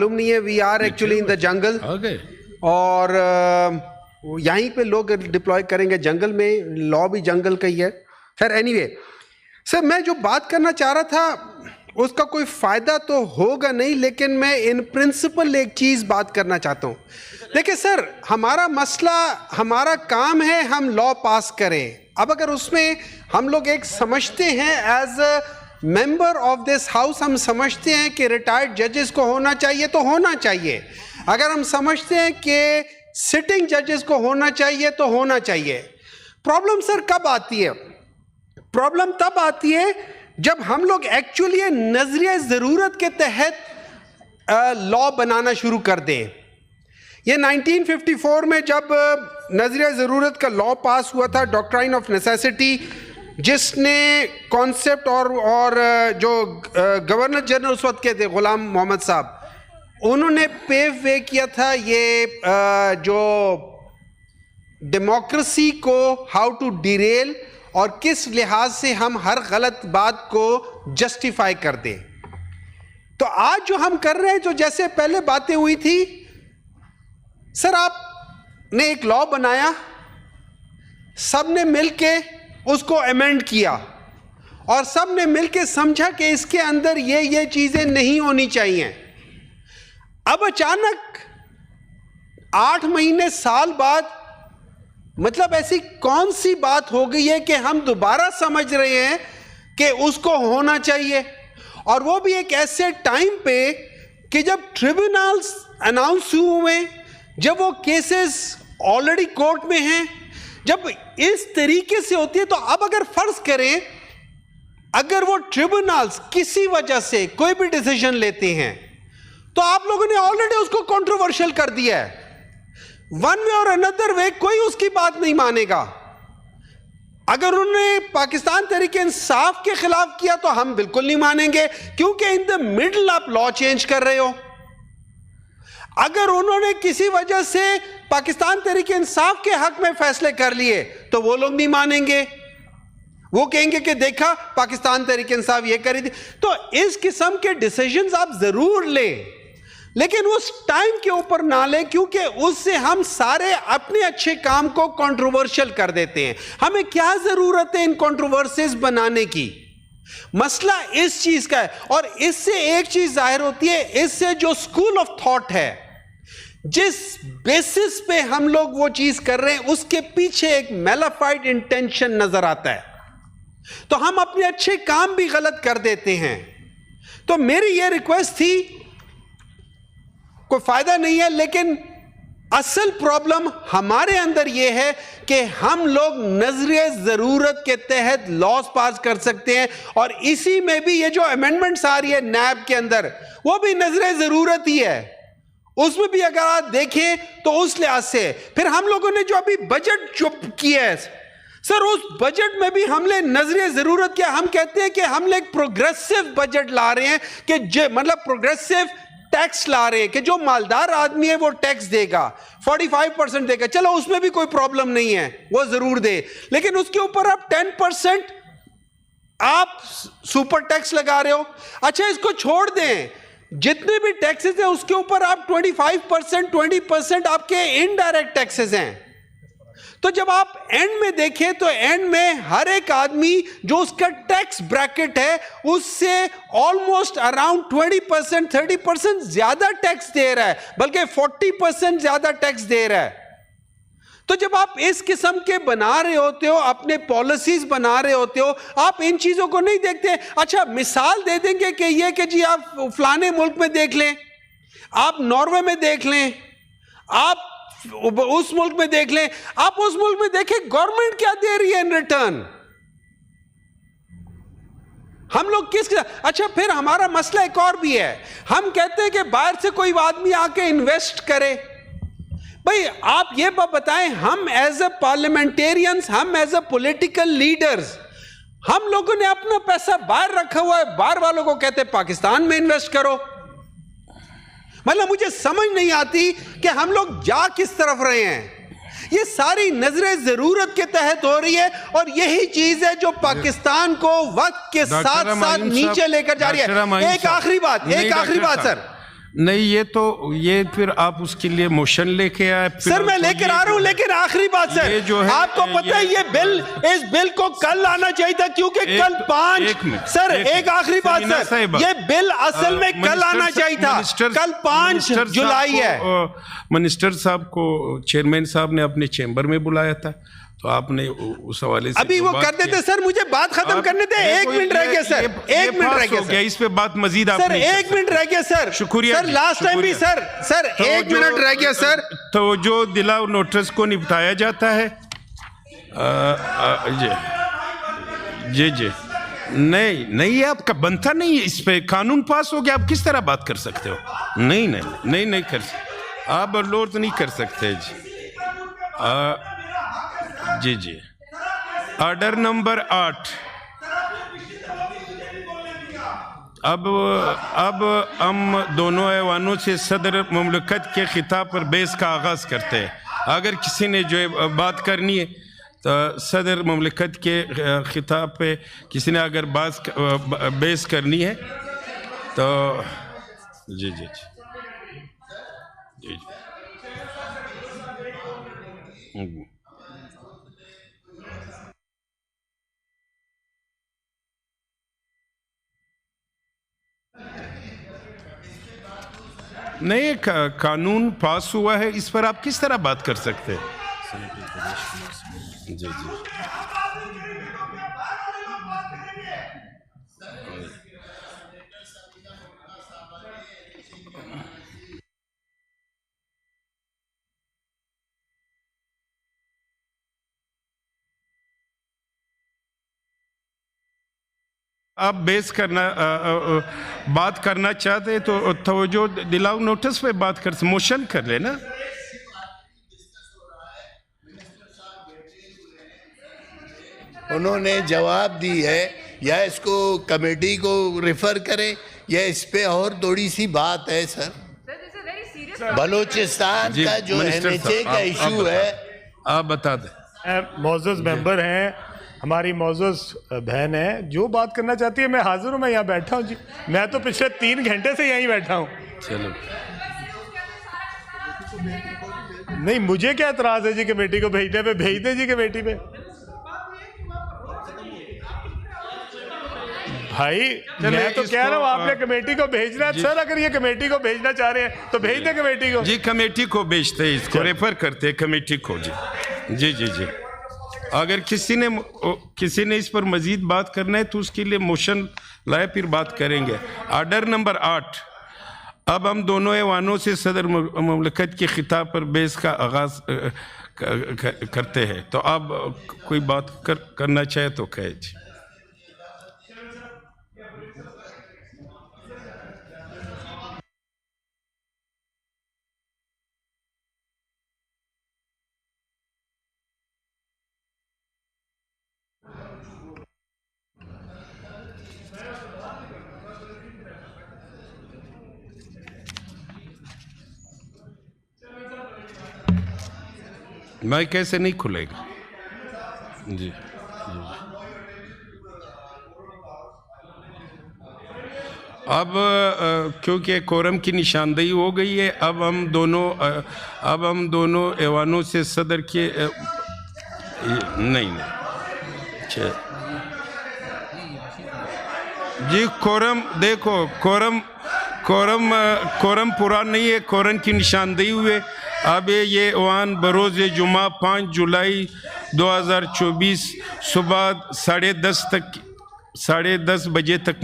मालूम नहीं है, we are actually in the jungle और यहीं पे लोग डिप्लॉय करेंगे जंगल में, लॉ भी जंगल का ही है। खैर एनीवे सर, मैं जो बात करना चाह रहा था उसका कोई फ़ायदा तो होगा नहीं, लेकिन मैं इन प्रिंसिपल एक चीज़ बात करना चाहता हूँ। देखिए सर, हमारा मसला, हमारा काम है हम लॉ पास करें। अब अगर उसमें हम लोग एक समझते हैं as a member of this house, हम समझते हैं कि रिटायर्ड जजेस को होना चाहिए तो होना चाहिए। अगर हम समझते हैं कि सिटिंग जजेस को होना चाहिए तो होना चाहिए। प्रॉब्लम सर कब आती है? प्रॉब्लम तब आती है जब हम लोग एक्चुअली नजरिया ज़रूरत के तहत लॉ बनाना शुरू कर दें। ये 1954 में जब नजरिया ज़रूरत का लॉ पास हुआ था, डॉक्ट्राइन ऑफ नेसेसिटी, जिसने कॉन्सेप्ट और जो गवर्नर जनरल उस वक्त के थे गुलाम मोहम्मद साहब, उन्होंने पेव वे किया था ये जो डेमोक्रेसी को हाउ टू डिरेल और किस लिहाज से हम हर गलत बात को जस्टिफाई कर दें। तो आज जो हम कर रहे हैं, जो जैसे पहले बातें हुई थी सर, आपने एक लॉ बनाया, सबने मिलके उसको अमेंड किया और सबने मिलके समझा कि इसके अंदर ये चीजें नहीं होनी चाहिए। अब अचानक 8 महीने साल बाद, मतलब ऐसी कौन सी बात हो गई है कि हम दोबारा समझ रहे हैं कि उसको होना चाहिए, और वो भी एक ऐसे टाइम पे कि जब ट्रिब्यूनल्स अनाउंस हुए, जब वो केसेस ऑलरेडी कोर्ट में हैं, जब इस तरीके से होती है। तो अब अगर फर्ज करें, अगर वो ट्रिब्यूनल्स किसी वजह से कोई भी डिसीजन लेते हैं तो आप लोगों ने ऑलरेडी उसको कंट्रोवर्शियल कर दिया है। वन वे और अनदर वे कोई उसकी बात नहीं मानेगा। अगर उन्होंने पाकिस्तान तहरीक इंसाफ के खिलाफ किया तो हम बिल्कुल नहीं मानेंगे, क्योंकि इन द मिडल आप लॉ चेंज कर रहे हो। अगर उन्होंने किसी वजह से पाकिस्तान तहरीक इंसाफ के हक में फैसले कर लिए तो वो लोग नहीं मानेंगे, वो कहेंगे कि देखा पाकिस्तान तहरीक इंसाफ ये करी थी। तो इस किस्म के डिसीजंस आप जरूर लें, लेकिन उस टाइम के ऊपर ना लें, क्योंकि उससे हम सारे अपने अच्छे काम को कंट्रोवर्शियल कर देते हैं। हमें क्या जरूरत है इन कंट्रोवर्सीज बनाने की? मसला इस चीज का है। और इससे एक चीज जाहिर होती है, इससे जो स्कूल ऑफ थॉट है, जिस बेसिस पे हम लोग वो चीज कर रहे हैं, उसके पीछे एक मेलाफाइड इंटेंशन नजर आता है। तो हम अपने अच्छे काम भी गलत कर देते हैं। तो मेरी ये रिक्वेस्ट थी, कोई फायदा नहीं है, लेकिन असल प्रॉब्लम हमारे अंदर यह है कि हम लोग नजरिए जरूरत के तहत लॉज पास कर सकते हैं, और इसी में भी ये जो अमेंडमेंट्स आ रही है नैब के अंदर, वो भी नजरिए जरूरत ही है। उसमें भी अगर आप देखें तो उस लिहाज से फिर हम लोगों ने जो अभी बजट जो किया है सर, उस बजट में भी हमने नजरिए जरूरत किया। हम कहते हैं कि हमने एक प्रोग्रेसिव बजट ला रहे हैं, कि मतलब प्रोग्रेसिव टैक्स ला रहे हैं कि जो मालदार आदमी है वो टैक्स देगा, 45% देगा। चलो उसमें भी कोई प्रॉब्लम नहीं है, वो जरूर दे, लेकिन उसके ऊपर आप 10% आप सुपर टैक्स लगा रहे हो। अच्छा, इसको छोड़ दें, जितने भी टैक्सेस हैं उसके ऊपर आप 25%, 20% आपके इनडायरेक्ट टैक्सेस हैं। तो जब आप एंड में देखें तो एंड में हर एक आदमी जो उसका टैक्स ब्रैकेट है उससे ऑलमोस्ट अराउंड 20%, 30% ज्यादा टैक्स दे रहा है, बल्कि 40% ज्यादा टैक्स दे रहा है। तो जब आप इस किस्म के बना रहे होते हो, अपने पॉलिसीज बना रहे होते हो, आप इन चीजों को नहीं देखते। अच्छा, मिसाल दे देंगे कि ये कि जी आप फलाने मुल्क में देख लें, आप नॉर्वे में देख लें, आप उस मुल्क में देख लें, आप उस मुल्क में देखें गवर्नमेंट क्या दे रही है इन रिटर्न। हम लोग किस, अच्छा फिर हमारा मसला एक और भी है, हम कहते हैं कि बाहर से कोई आदमी आके इन्वेस्ट करे। भाई आप ये बताएं, हम एज ए पार्लियामेंटेरियंस, हम एज ए पॉलिटिकल लीडर्स, हम लोगों ने अपना पैसा बाहर रखा हुआ है, बाहर वालों को कहते हैं पाकिस्तान में इन्वेस्ट करो। मतलब मुझे समझ नहीं आती कि हम लोग जा किस तरफ रहे हैं। ये सारी नजरे जरूरत के तहत हो रही है, और यही चीज है जो पाकिस्तान को वक्त के साथ साथ नीचे लेकर जा रही है। एक आखिरी बात सर, नहीं, ये फिर आप उसके लिए मोशन लेके आए। सर मैं लेकर आ रहा हूं, लेकिन आखिरी बात सर, ये जो है, आपको पता है ये बिल, इस बिल को कल आना चाहिए था, क्योंकि कल 5 सर एक आखिरी बात सर, ये बिल असल में कल आना चाहिए था, कल 5 जुलाई है। मिनिस्टर साहब को चेयरमैन साहब ने अपने चेंबर में बुलाया था, तो आपने उस हवाले से अभी वो कर देते सर, मुझे बात खत्म करने दे। 1 मिनट रह गया सर, 1 मिनट रह गया सर, इस पे बात मजीद आप सर 1 मिनट रह गया सर, शुक्रिया सर, लास्ट टाइम भी सर 1 मिनट रह गया सर। तो जो दिलाओ नोटिस को निपटाया जाता है, जी नहीं, ये आपका बनता नहीं है, इस पे कानून पास हो गया, आप किस तरह बात कर सकते हो? नहीं कर सकते आप, लोड नहीं कर सकते जी। Order number 8। अब हम दोनों ऐवानों से सदर मुमलकत के खिताब पर बहस का आगाज़ करते हैं। अगर किसी ने जो बात करनी है तो सदर मुमलकत के खिताब पे किसी ने अगर बहस करनी है तो जी। नहीं, कानून पास हुआ है, इस पर आप किस तरह बात कर सकते हैं? जी। आप बात करना चाहते हैं तो तवज्जो दिलाओ, नोटिस पे बात कर, मोशन कर लेना। उन्होंने जवाब दी है, या इसको कमेटी को रेफर करें, या इस पे और थोड़ी सी बात है सर। बलूचिस्तान का जो NHA का इशू है, आप बता दें। मौजूद मेंबर हैं, हमारी मौजूद बहन है, जो बात करना चाहती है मैं हाजिर हूँ, मैं यहाँ बैठा हूँ जी, मैं तो पिछले 3 घंटे से यहीं बैठा हूँ। चलो, नहीं मुझे क्या एतराज है जी कमेटी को भेजने पे, भेज दे जी कमेटी पे। भाई मैं तो कह रहा हूँ आपने कमेटी को भेजना है सर, अगर ये कमेटी को भेजना चाह रहे हैं तो भेज दे कमेटी को। जी कमेटी को भेजते हैं, इसको रेफर करते हैं कमेटी को जी। अगर किसी ने इस पर मजीद बात करना है तो उसके लिए मोशन लाए, फिर बात करेंगे। Order number 8। अब हम दोनों ऐवानों से सदर मुमलकत के खिताब पर बहस का आगाज करते हैं, तो अब कोई बात करना चाहे तो कहे जी। माइक कैसे नहीं खुलेगा? जी। अब क्योंकि कोरम की निशानदेही हो गई है, अब हम दोनों ऐवानों से सदर के नहीं जी, कोरम देखो, कोरम पूरा नहीं है, कोरम की निशानदेही हुए। अब ये ऐवान बरोज़ जुमा 5 जुलाई 2024 सुबह 10:30 बजे तक